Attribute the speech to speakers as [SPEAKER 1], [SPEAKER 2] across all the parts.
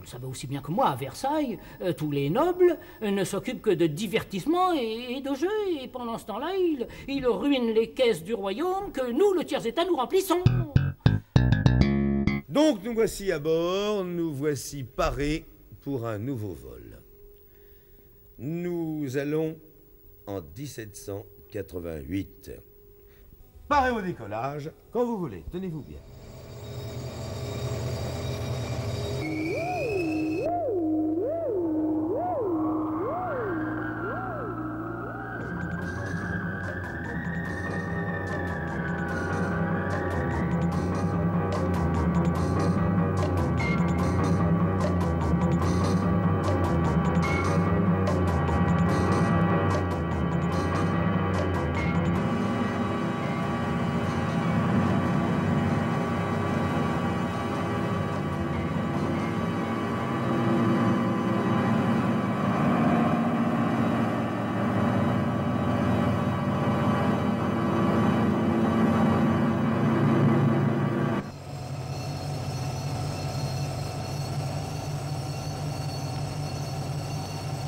[SPEAKER 1] le savez aussi bien que moi, à Versailles, tous les nobles ne s'occupent que de divertissement et de jeux, et pendant ce temps-là, ils ruinent les caisses du royaume que nous, le tiers-état, nous remplissons.
[SPEAKER 2] Donc nous voici à bord, nous voici parés pour un nouveau vol. Nous allons en 1788. Parés au décollage, quand vous voulez, tenez-vous bien.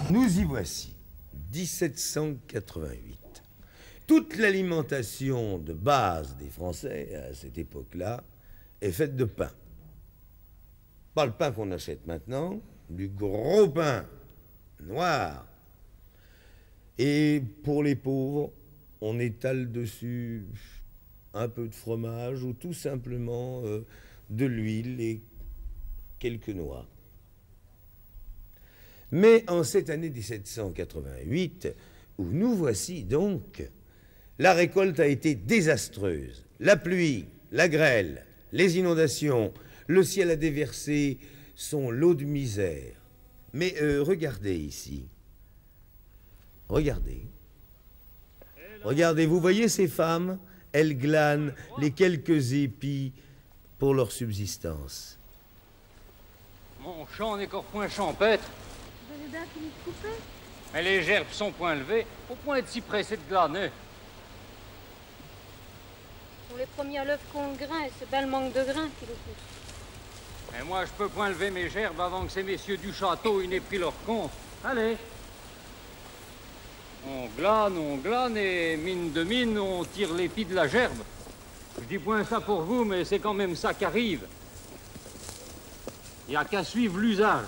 [SPEAKER 2] Nous y voici, 1788. Toute l'alimentation de base des Français à cette époque-là est faite de pain. Pas le pain qu'on achète maintenant, du gros pain noir. Et pour les pauvres, on étale dessus un peu de fromage ou tout simplement de l'huile et quelques noix. Mais en cette année 1788, où nous voici donc, la récolte a été désastreuse. La pluie, la grêle, les inondations, le ciel a déversé son lot de misère. Mais regardez ici. Regardez. Regardez, vous voyez ces femmes? Elles glanent les quelques épis pour leur subsistance.
[SPEAKER 3] Mon champ n'est qu'au point champêtre. Mais les gerbes sont point levées, au point de si pressé de glaner.
[SPEAKER 4] Ce sont les premiers à l'œuvre qu'on grain, c'est bien le manque de grains qui le pousse.
[SPEAKER 3] Et moi, je peux point lever mes gerbes avant que ces messieurs du château y n'aient pris leur compte. Allez. On glane, et mine de mine, on tire l'épi de la gerbe. Je dis point ça pour vous, mais c'est quand même ça qu'arrive. Il n'y a qu'à suivre l'usage.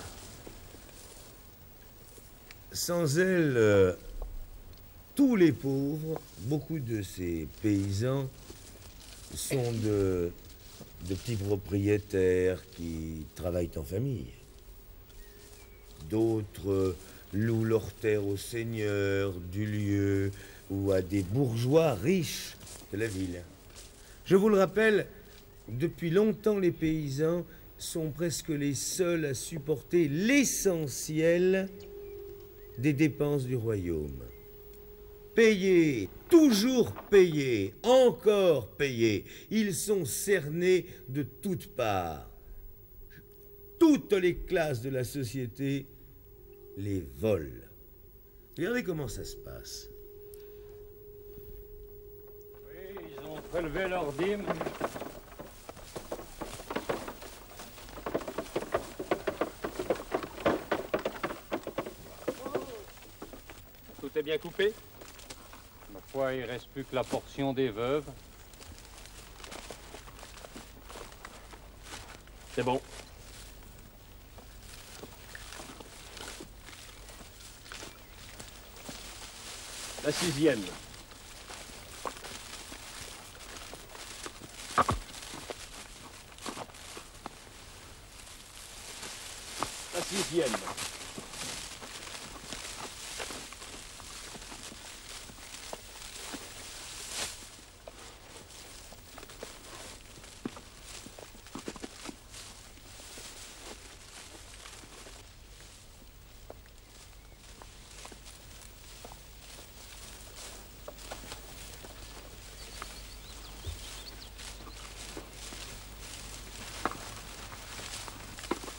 [SPEAKER 2] Sans elle, tous les pauvres, beaucoup de ces paysans sont de petits propriétaires qui travaillent en famille. D'autres louent leurs terres aux seigneurs du lieu ou à des bourgeois riches de la ville. Je vous le rappelle, depuis longtemps les paysans sont presque les seuls à supporter l'essentiel des dépenses du royaume. Payés, toujours payés, encore payés. Ils sont cernés de toutes parts. Toutes les classes de la société les volent. Regardez comment ça se passe.
[SPEAKER 3] Oui, ils ont prélevé leur dîme.
[SPEAKER 5] Tout est bien coupé?
[SPEAKER 3] Ma foi, il ne reste plus que la portion des veuves.
[SPEAKER 5] C'est bon. La 6e. La 6e.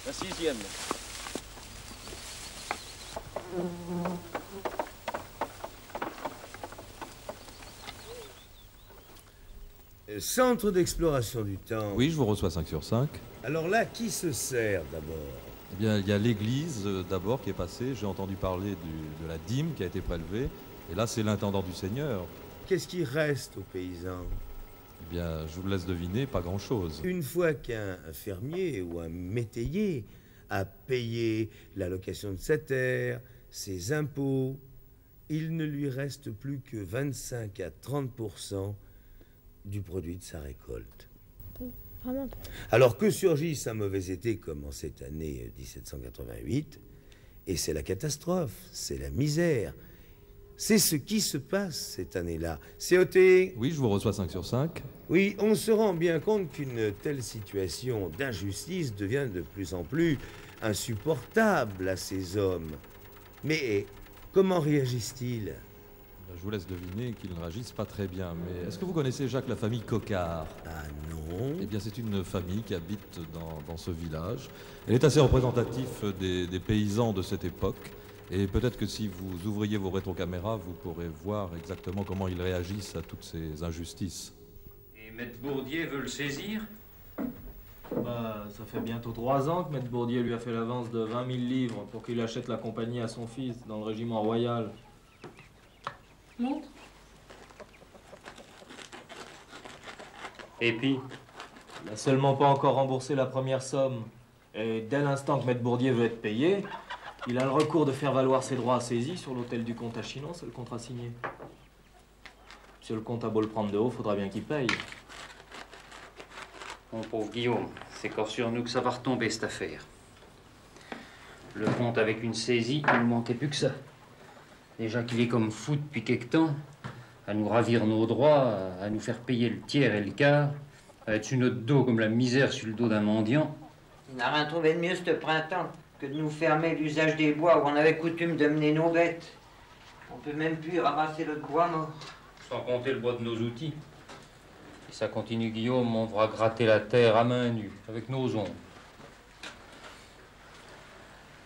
[SPEAKER 5] La 6e.
[SPEAKER 2] Centre d'exploration du temps.
[SPEAKER 6] Oui, je vous reçois 5 sur 5.
[SPEAKER 2] Alors là, qui se sert d'abord?
[SPEAKER 6] Eh bien, il y a l'église d'abord qui est passée. J'ai entendu parler de la dîme qui a été prélevée. Et là, c'est l'intendant du Seigneur.
[SPEAKER 2] Qu'est-ce qui reste aux paysans?
[SPEAKER 6] Eh bien, je vous laisse deviner, pas grand-chose.
[SPEAKER 2] Une fois qu'un fermier ou un métayer a payé la location de sa terre, ses impôts, il ne lui reste plus que 25 à 30% du produit de sa récolte.
[SPEAKER 7] Vraiment.
[SPEAKER 2] Alors que surgisse un mauvais été comme en cette année 1788, et c'est la catastrophe, c'est la misère. C'est ce qui se passe cette année-là. COT?
[SPEAKER 6] Oui, je vous reçois 5 sur 5.
[SPEAKER 2] Oui, on se rend bien compte qu'une telle situation d'injustice devient de plus en plus insupportable à ces hommes. Mais comment réagissent-ils?
[SPEAKER 6] Je vous laisse deviner qu'ils ne réagissent pas très bien. Mais est-ce que vous connaissez, Jacques, la famille Coquart?
[SPEAKER 2] Ah non.
[SPEAKER 6] Eh bien, c'est une famille qui habite dans ce village. Elle est assez représentative des paysans de cette époque. Et peut-être que si vous ouvriez vos rétrocaméras, vous pourrez voir exactement comment ils réagissent à toutes ces injustices.
[SPEAKER 3] Et Maître Bourdier veut le saisir?
[SPEAKER 8] Bah, ça fait bientôt 3 ans que Maître Bourdier lui a fait l'avance de 20 000 livres pour qu'il achète la compagnie à son fils dans le régiment royal.
[SPEAKER 4] Montre.
[SPEAKER 3] Et puis?
[SPEAKER 8] Il n'a seulement pas encore remboursé la première somme. Et dès l'instant que Maître Bourdier veut être payé, il a le recours de faire valoir ses droits saisis sur l'hôtel du comte à Chinon, c'est le contrat signé. Monsieur le comte a beau le prendre de haut, faudra bien qu'il paye.
[SPEAKER 3] Mon pauvre Guillaume, c'est corps sur nous que ça va retomber cette affaire. Le comte avec une saisie, il ne manquait plus que ça. Déjà qu'il est comme fou depuis quelque temps, à nous ravir nos droits, à nous faire payer le tiers et le quart, à être sur notre dos comme la misère sur le dos d'un mendiant.
[SPEAKER 9] Il n'a rien trouvé de mieux ce printemps que de nous fermer l'usage des bois où on avait coutume de mener nos bêtes. On peut même plus ramasser le bois mort.
[SPEAKER 3] Sans compter le bois de nos outils. Si ça continue, Guillaume, on devra gratter la terre à main nue, avec nos ongles.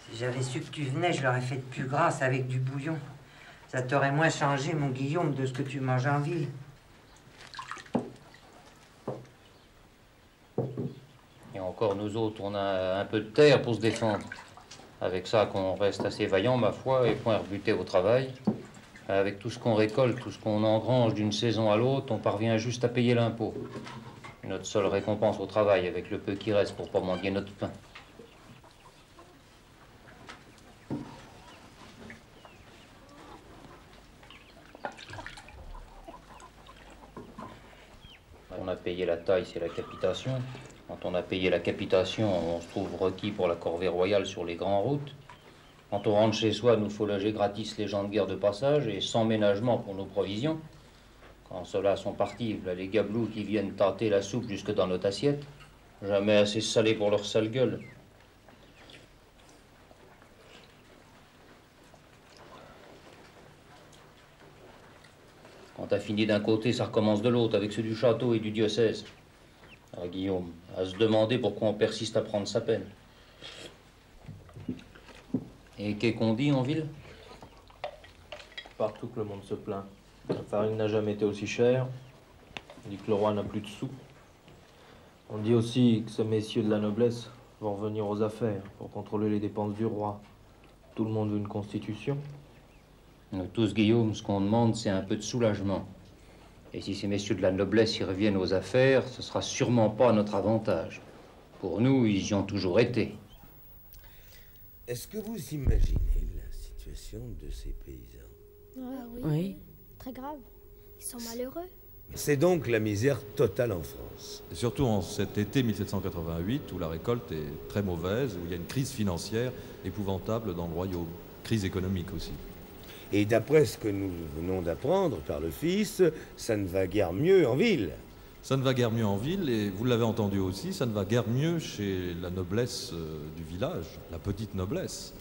[SPEAKER 9] Si j'avais su que tu venais, je l'aurais fait de plus grasse avec du bouillon. Ça t'aurait moins changé, mon Guillaume, de ce que tu manges en ville.
[SPEAKER 3] Et encore, nous autres, on a un peu de terre pour se défendre. Avec ça, qu'on reste assez vaillant, ma foi, et point rebuté au travail. Avec tout ce qu'on récolte, tout ce qu'on engrange d'une saison à l'autre, on parvient juste à payer l'impôt. Notre seule récompense au travail, avec le peu qui reste pour pas mendier notre pain. On a payé la taille, c'est la capitation. Quand on a payé la capitation, on se trouve requis pour la corvée royale sur les grandes routes. Quand on rentre chez soi, nous faut loger gratis les gens de guerre de passage et sans ménagement pour nos provisions. Quand ceux-là sont partis, là les gabelous qui viennent tâter la soupe jusque dans notre assiette. Jamais assez salé pour leur sale gueule. Quand t'as fini d'un côté, ça recommence de l'autre, avec ceux du château et du diocèse. Ah, Guillaume, à se demander pourquoi on persiste à prendre sa peine. Et qu'est-ce qu'on dit en ville?
[SPEAKER 8] Partout que le monde se plaint. La farine n'a jamais été aussi chère. On dit que le roi n'a plus de sous. On dit aussi que ces messieurs de la noblesse vont revenir aux affaires pour contrôler les dépenses du roi. Tout le monde veut une constitution.
[SPEAKER 3] Nous tous, Guillaume, ce qu'on demande, c'est un peu de soulagement. Et si ces messieurs de la noblesse y reviennent aux affaires, ce sera sûrement pas à notre avantage. Pour nous, ils y ont toujours été.
[SPEAKER 2] Est-ce que vous imaginez la situation de ces paysans?
[SPEAKER 7] Ah oui.
[SPEAKER 1] Oui.
[SPEAKER 7] Très grave. Ils sont malheureux.
[SPEAKER 2] C'est donc la misère totale en France.
[SPEAKER 6] Et surtout en cet été 1788, où la récolte est très mauvaise, où il y a une crise financière épouvantable dans le royaume. Crise économique aussi.
[SPEAKER 2] Et d'après ce que nous venons d'apprendre par le fils, ça ne va guère mieux en ville.
[SPEAKER 6] Ça ne va guère mieux en ville, et vous l'avez entendu aussi, ça ne va guère mieux chez la noblesse du village, la petite noblesse.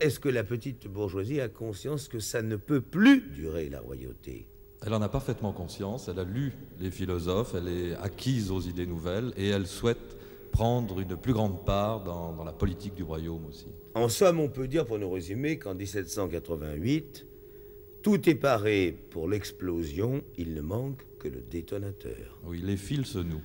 [SPEAKER 2] Est-ce que la petite bourgeoisie a conscience que ça ne peut plus durer, la royauté?
[SPEAKER 6] Elle en a parfaitement conscience, elle a lu les philosophes, elle est acquise aux idées nouvelles, et elle souhaite prendre une plus grande part dans la politique du royaume aussi.
[SPEAKER 2] En somme, on peut dire, pour nous résumer, qu'en 1788, tout est paré pour l'explosion, il ne manque que le détonateur.
[SPEAKER 6] Oui, les fils se nouent.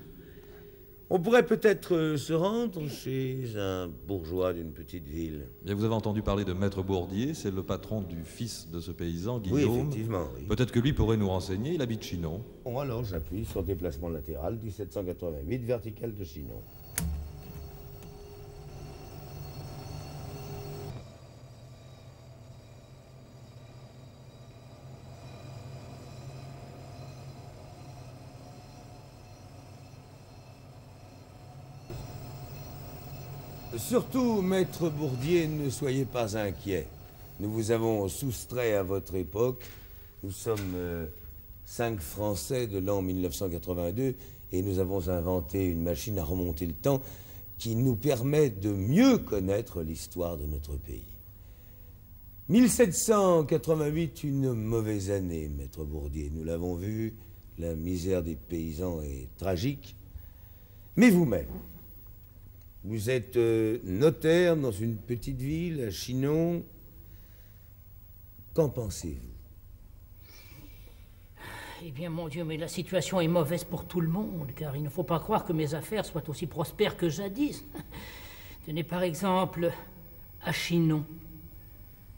[SPEAKER 2] On pourrait peut-être se rendre chez un bourgeois d'une petite ville.
[SPEAKER 6] Et vous avez entendu parler de Maître Bourdier, c'est le patron du fils de ce paysan, Guillaume.
[SPEAKER 2] Oui, effectivement. Oui.
[SPEAKER 6] Peut-être que lui pourrait nous renseigner, il habite Chinon.
[SPEAKER 2] Bon, alors j'appuie sur déplacement latéral, 1788, vertical de Chinon. Surtout, maître Bourdier, ne soyez pas inquiet. Nous vous avons soustrait à votre époque. Nous sommes 5 Français de l'an 1982 et nous avons inventé une machine à remonter le temps qui nous permet de mieux connaître l'histoire de notre pays. 1788, une mauvaise année, maître Bourdier. Nous l'avons vu, la misère des paysans est tragique. Mais vous-même, vous êtes notaire dans une petite ville, à Chinon. Qu'en pensez-vous?
[SPEAKER 1] Eh bien, mon Dieu, mais la situation est mauvaise pour tout le monde, car il ne faut pas croire que mes affaires soient aussi prospères que jadis. Tenez par exemple à Chinon.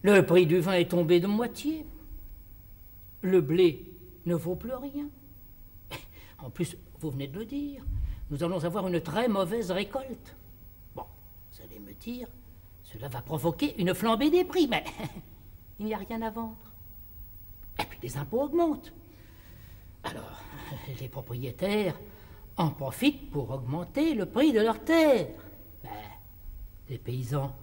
[SPEAKER 1] Le prix du vin est tombé de moitié. Le blé ne vaut plus rien. En plus, vous venez de le dire, nous allons avoir une très mauvaise récolte. Bon, vous allez me dire, cela va provoquer une flambée des prix, mais il n'y a rien à vendre. Et puis les impôts augmentent. Alors, les propriétaires en profitent pour augmenter le prix de leurs terres. Ben, les paysans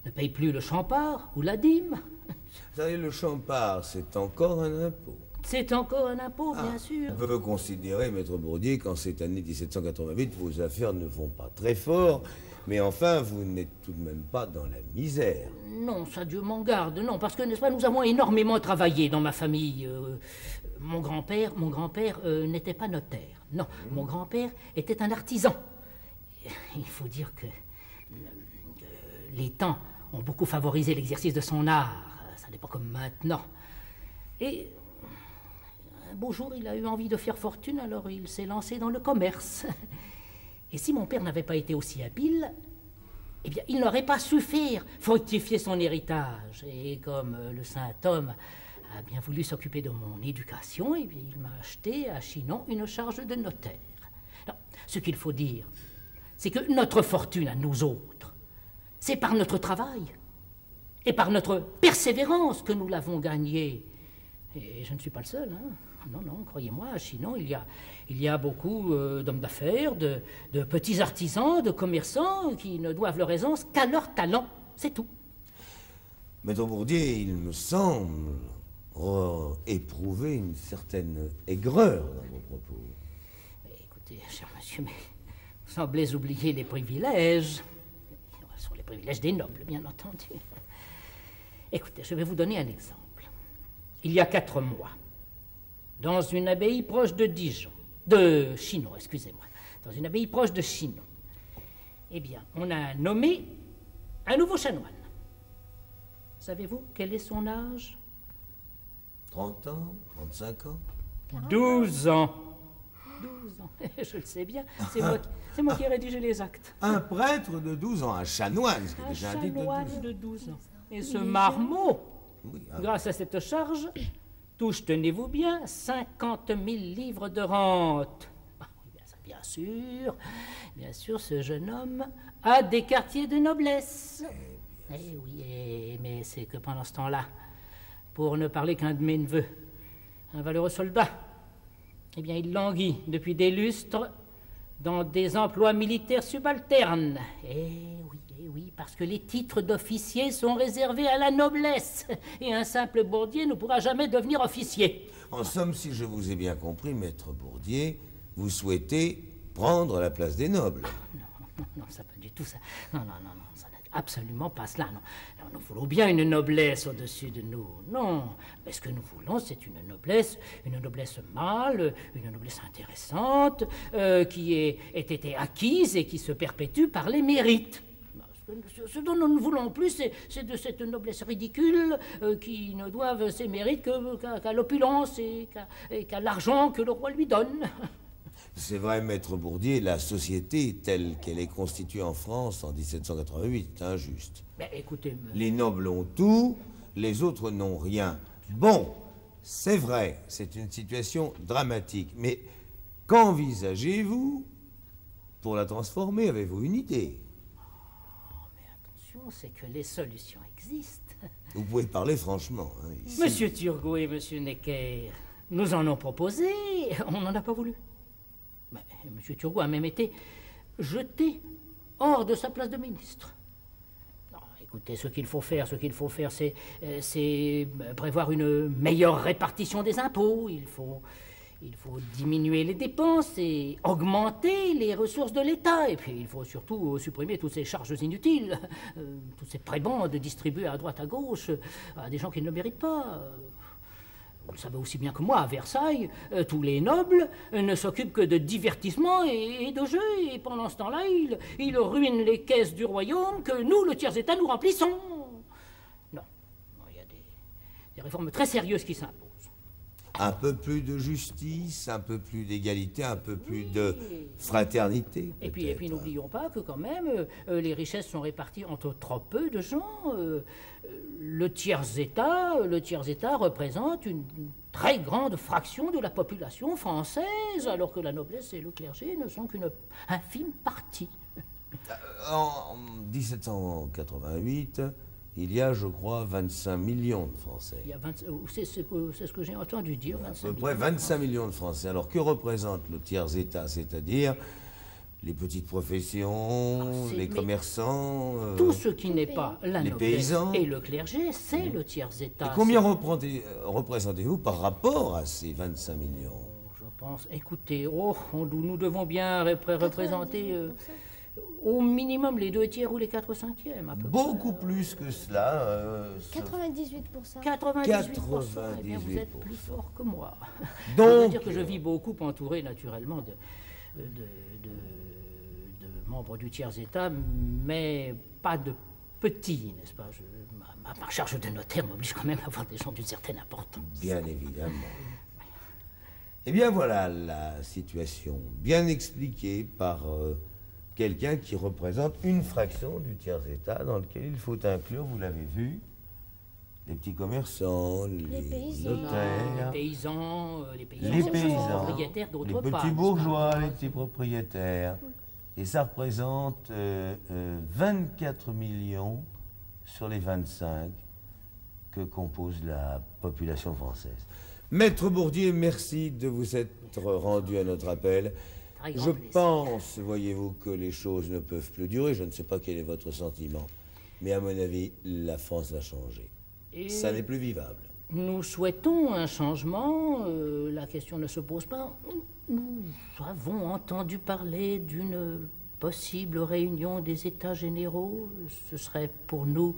[SPEAKER 1] ne payent plus le champard ou la dîme.
[SPEAKER 2] Vous savez, le champard, c'est encore un impôt.
[SPEAKER 1] C'est encore un impôt, bien sûr.
[SPEAKER 2] On peut considérer, maître Bourdier, qu'en cette année 1788, vos affaires ne vont pas très fort, mais enfin, vous n'êtes tout de même pas dans la misère.
[SPEAKER 1] Non, ça Dieu m'en garde, non, parce que, n'est-ce pas, nous avons énormément travaillé dans ma famille. Mon grand-père n'était pas notaire. Non, mon grand-père était un artisan. Il faut dire que les temps ont beaucoup favorisé l'exercice de son art. Ça n'est pas comme maintenant. Et un beau jour, il a eu envie de faire fortune, alors il s'est lancé dans le commerce. Et si mon père n'avait pas été aussi habile, eh bien, il n'aurait pas su faire fructifier son héritage. Et comme le saint homme a bien voulu s'occuper de mon éducation, eh bien, il m'a acheté à Chinon une charge de notaire. Non, ce qu'il faut dire, c'est que notre fortune à nous autres, c'est par notre travail et par notre persévérance que nous l'avons gagnée. Et je ne suis pas le seul, hein. Non, non, croyez-moi, à Chinon, il y a beaucoup d'hommes d'affaires, de petits artisans, de commerçants qui ne doivent leur aisance qu'à leur talent, c'est tout.
[SPEAKER 2] Maître Bourdier, il me semble éprouver une certaine aigreur dans vos propos.
[SPEAKER 1] Écoutez, cher monsieur, mais vous semblez oublier les privilèges. Ce sont les privilèges des nobles, bien entendu. Écoutez, je vais vous donner un exemple. Il y a 4 mois, dans une abbaye proche de Chinon, excusez-moi, dans une abbaye proche de Chinon, eh bien, on a nommé un nouveau chanoine. Savez-vous quel est son âge?
[SPEAKER 2] 30 ans, 35 ans
[SPEAKER 1] 12 ans. 12 ans, je le sais bien, c'est moi qui ai rédigé les actes.
[SPEAKER 2] Un prêtre de 12 ans, un chanoine, ce qui est déjà un titre
[SPEAKER 1] de 12 ans. Et ce marmot, grâce à cette charge, touche, tenez-vous bien, 50 000 livres de rente. Bien sûr, ce jeune homme a des quartiers de noblesse. Eh oui, mais c'est que pendant ce temps-là, pour ne parler qu'un de mes neveux, un valeureux soldat, eh bien, il languit depuis des lustres dans des emplois militaires subalternes. Eh oui, parce que les titres d'officier sont réservés à la noblesse, et un simple Bourdier ne pourra jamais devenir officier.
[SPEAKER 2] En somme, si je vous ai bien compris, maître Bourdier, vous souhaitez prendre la place des nobles.
[SPEAKER 1] Non, ça pas du tout ça. Non, ça n'est absolument pas cela. Non, nous voulons bien une noblesse au-dessus de nous. Non, mais ce que nous voulons, c'est une noblesse mâle, une noblesse intéressante, qui ait été acquise et qui se perpétue par les mérites. Ce dont nous ne voulons plus, c'est de cette noblesse ridicule qui ne doivent ses mérites qu'à l'opulence et qu'à l'argent que le roi lui donne.
[SPEAKER 2] C'est vrai, maître Bourdier, la société telle qu'elle est constituée en France en 1788 est injuste.
[SPEAKER 1] Ben, écoutez...
[SPEAKER 2] Les nobles ont tout, les autres n'ont rien. Bon, c'est vrai, c'est une situation dramatique, mais qu'envisagez-vous pour la transformer? Avez-vous une idée?
[SPEAKER 1] Oh, mais attention, c'est que les solutions existent.
[SPEAKER 2] Vous pouvez parler franchement. Hein, ici.
[SPEAKER 1] Monsieur Turgot et Monsieur Necker, nous en ont proposé, on n'en a pas voulu. Mais Monsieur Turgot a même été jeté hors de sa place de ministre. Non, écoutez, ce qu'il faut faire, c'est prévoir une meilleure répartition des impôts. Il faut diminuer les dépenses et augmenter les ressources de l'État. Et puis, il faut surtout supprimer toutes ces charges inutiles, toutes ces prébendes distribuées à droite, à gauche, à des gens qui ne le méritent pas. Vous le savez aussi bien que moi, à Versailles, tous les nobles ne s'occupent que de divertissement et de jeux. Et pendant ce temps-là, ils ruinent les caisses du royaume que nous, le tiers-État, nous remplissons. Non, il y a des réformes très sérieuses qui s'imposent.
[SPEAKER 2] Un peu plus de justice, un peu plus d'égalité, un peu plus de fraternité.
[SPEAKER 1] Et puis n'oublions pas que quand même, les richesses sont réparties entre trop peu de gens. Le tiers-État représente une très grande fraction de la population française, alors que la noblesse et le clergé ne sont qu'une infime partie.
[SPEAKER 2] En 1788... il y a, je crois, 25 millions de Français.
[SPEAKER 1] C'est ce que j'ai entendu dire, 25
[SPEAKER 2] à peu près 25 millions de Français. Alors, que représente le tiers-État? C'est-à-dire les petites professions, les commerçants...
[SPEAKER 1] tout ce qui n'est pas la noblesse
[SPEAKER 2] paysans.
[SPEAKER 1] Et le clergé, c'est le tiers-État.
[SPEAKER 2] Et combien représentez-vous par rapport à ces 25 millions?
[SPEAKER 1] Je pense... Écoutez, nous devons bien représenter... au minimum les 2 tiers ou les 4/5e, à peu
[SPEAKER 2] Beaucoup près. Plus que cela.
[SPEAKER 7] 98%.
[SPEAKER 1] 98%. Eh bien, vous êtes plus fort que moi.
[SPEAKER 2] Donc,
[SPEAKER 1] ça veut dire que je vis beaucoup entouré, naturellement, de membres du tiers-État, mais pas de petits, n'est-ce pas? Ma charge de notaire m'oblige quand même à avoir des gens d'une certaine importance.
[SPEAKER 2] Bien évidemment. Eh bien, voilà la situation, bien expliquée par... quelqu'un qui représente une fraction du tiers-État dans lequel il faut inclure, vous l'avez vu, les petits commerçants, les notaires,
[SPEAKER 1] les paysans,
[SPEAKER 2] les
[SPEAKER 1] propriétaires d'autre part.
[SPEAKER 2] Les petits bourgeois, les petits propriétaires. Et ça représente 24 millions sur les 25 que compose la population française. Maître Bourdier, merci de vous être rendu à notre appel. Je pense, voyez-vous, que les choses ne peuvent plus durer. Je ne sais pas quel est votre sentiment. Mais à mon avis, la France va changer. Ça n'est plus vivable.
[SPEAKER 1] Nous souhaitons un changement. La question ne se pose pas. Nous avons entendu parler d'une possible réunion des États généraux. Ce serait pour nous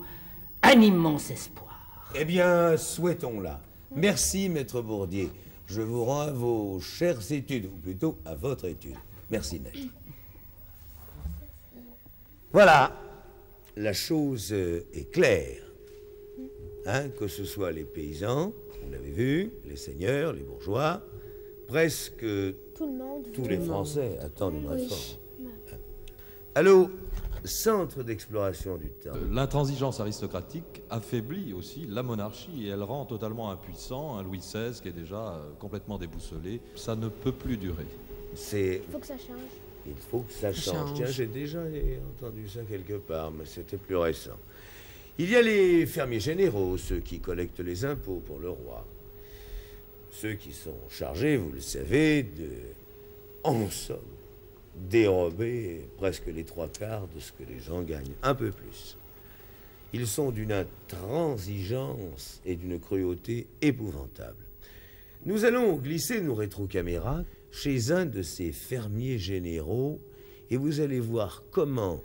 [SPEAKER 1] un immense espoir.
[SPEAKER 2] Eh bien, souhaitons-la. Merci, Maître Bourdier. Je vous rends à vos chères études, ou plutôt à votre étude. Merci, maître. Voilà, la chose est claire. Hein, que ce soit les paysans, vous l'avez vu, les seigneurs, les bourgeois, presque
[SPEAKER 7] tout le monde,
[SPEAKER 2] tous les Français attendent une réforme. Allô, centre d'exploration du temps.
[SPEAKER 6] L'intransigeance aristocratique affaiblit aussi la monarchie et elle rend totalement impuissant un Louis XVI qui est déjà complètement déboussolé. Ça ne peut plus durer.
[SPEAKER 7] Il faut que ça change.
[SPEAKER 2] Il faut que ça change. Tiens, j'ai déjà entendu ça quelque part, mais c'était plus récent. Il y a les fermiers généraux, ceux qui collectent les impôts pour le roi. Ceux qui sont chargés, vous le savez, de, en somme, dérober presque les 3/4 de ce que les gens gagnent, un peu plus. Ils sont d'une intransigeance et d'une cruauté épouvantables. Nous allons glisser nos rétrocaméras chez un de ces fermiers généraux et vous allez voir comment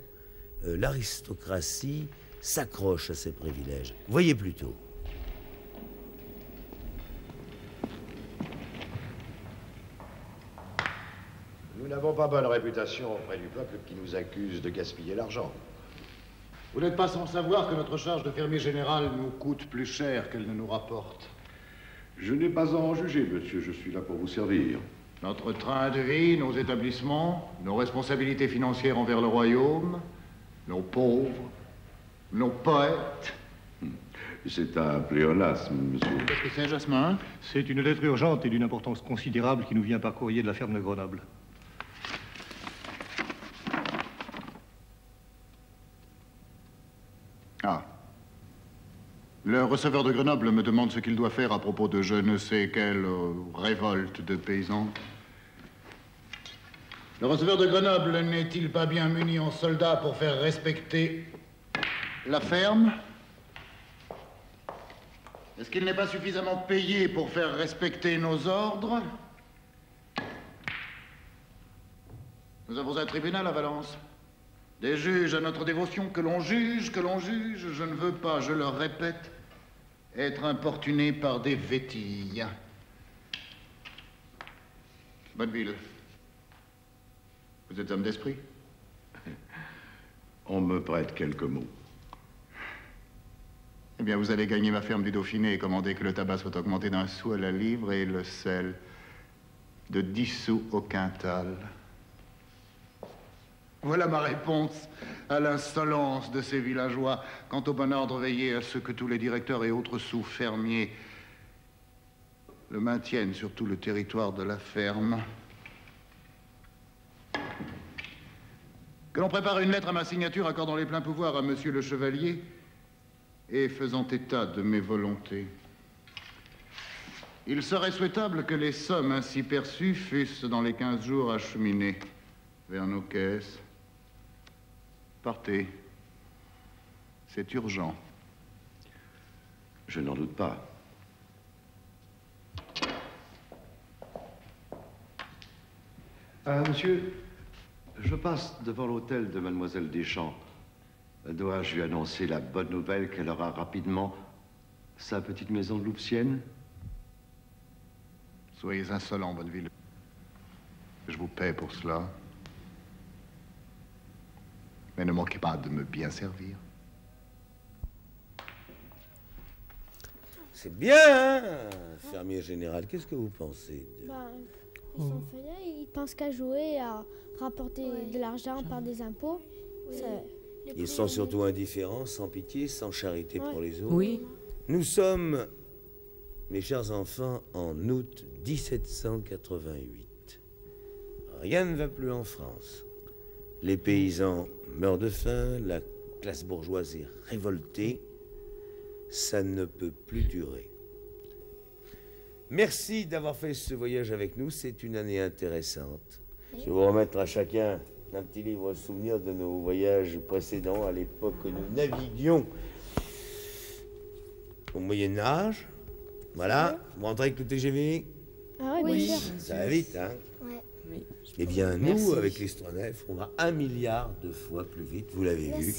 [SPEAKER 2] l'aristocratie s'accroche à ses privilèges. Voyez plutôt.
[SPEAKER 10] Nous n'avons pas bonne réputation auprès du peuple qui nous accuse de gaspiller l'argent.
[SPEAKER 11] Vous n'êtes pas sans savoir que notre charge de fermier général nous coûte plus cher qu'elle ne nous rapporte.
[SPEAKER 12] Je n'ai pas à en juger, monsieur. Je suis là pour vous servir.
[SPEAKER 11] Notre train de vie, nos établissements, nos responsabilités financières envers le royaume, nos pauvres, nos poètes.
[SPEAKER 10] C'est un pléonasme, monsieur.
[SPEAKER 11] Qu'est-ce que c'est, Jasmin?
[SPEAKER 12] C'est une lettre urgente et d'une importance considérable qui nous vient par courrier de la ferme de Grenoble.
[SPEAKER 11] Ah. Le receveur de Grenoble me demande ce qu'il doit faire à propos de je ne sais quelle révolte de paysans. Le receveur de Grenoble n'est-il pas bien muni en soldat pour faire respecter la ferme? Est-ce qu'il n'est pas suffisamment payé pour faire respecter nos ordres? Nous avons un tribunal à Valence. Des juges à notre dévotion, que l'on juge, je ne veux pas, je le répète, être importuné par des vétilles. Bonneville, vous êtes homme d'esprit?
[SPEAKER 10] On me prête quelques mots.
[SPEAKER 11] Eh bien, vous allez gagner ma ferme du Dauphiné et commander que le tabac soit augmenté d'1 sou à la livre et le sel de 10 sous au quintal. Voilà ma réponse à l'insolence de ces villageois. Quant au bon ordre, veillez à ce que tous les directeurs et autres sous-fermiers le maintiennent sur tout le territoire de la ferme. Que l'on prépare une lettre à ma signature accordant les pleins pouvoirs à monsieur le chevalier et faisant état de mes volontés. Il serait souhaitable que les sommes ainsi perçues fussent dans les 15 jours acheminées vers nos caisses. Partez. C'est urgent.
[SPEAKER 10] Je n'en doute pas. Monsieur, je passe devant l'hôtel de Mademoiselle Deschamps. Dois-je lui annoncer la bonne nouvelle qu'elle aura rapidement sa petite maison de Louvciennes?
[SPEAKER 11] Soyez insolent, Bonneville. Je vous paie pour cela. Mais ne manquez pas de me bien servir.
[SPEAKER 2] C'est bien, hein, fermier général. Qu'est-ce que vous pensez de...
[SPEAKER 7] Ils sont fainéants, ils pensent qu'à jouer, à rapporter de l'argent par des impôts.
[SPEAKER 2] Ils sont surtout indifférents, sans pitié, sans charité pour les autres.
[SPEAKER 1] Oui.
[SPEAKER 2] Nous sommes, mes chers enfants, en août 1788. Rien ne va plus en France. Les paysans meurent de faim, la classe bourgeoise est révoltée. Ça ne peut plus durer. Merci d'avoir fait ce voyage avec nous, c'est une année intéressante. Je vais vous remettre à chacun un petit livre souvenir de nos voyages précédents, à l'époque où nous naviguions au Moyen-Âge. Voilà, vous rentrez avec le TGV?
[SPEAKER 7] Ah oui, bien sûr.
[SPEAKER 2] Ça va vite, hein?
[SPEAKER 7] Ouais.
[SPEAKER 1] Oui.
[SPEAKER 2] Eh bien, nous, avec l'Istronef, on va 1 milliard de fois plus vite, vous l'avez vu.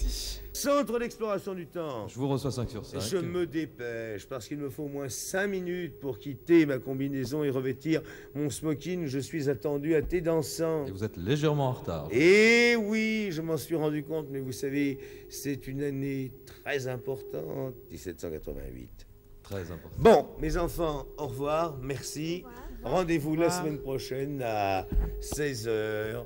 [SPEAKER 2] Centre d'exploration du temps.
[SPEAKER 6] Je vous reçois 5 sur 5.
[SPEAKER 2] Je me dépêche, parce qu'il me faut au moins 5 minutes pour quitter ma combinaison et revêtir mon smoking. Je suis attendu à thé dansant.
[SPEAKER 6] Et vous êtes légèrement en retard.
[SPEAKER 2] Eh oui, je m'en suis rendu compte, mais vous savez, c'est une année très importante, 1788.
[SPEAKER 6] Très important.
[SPEAKER 2] Bon, mes enfants, au revoir, merci. Rendez-vous la semaine prochaine à 16h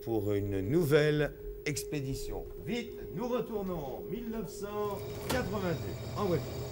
[SPEAKER 2] pour une nouvelle expédition. Vite, nous retournons 1982 en voiture.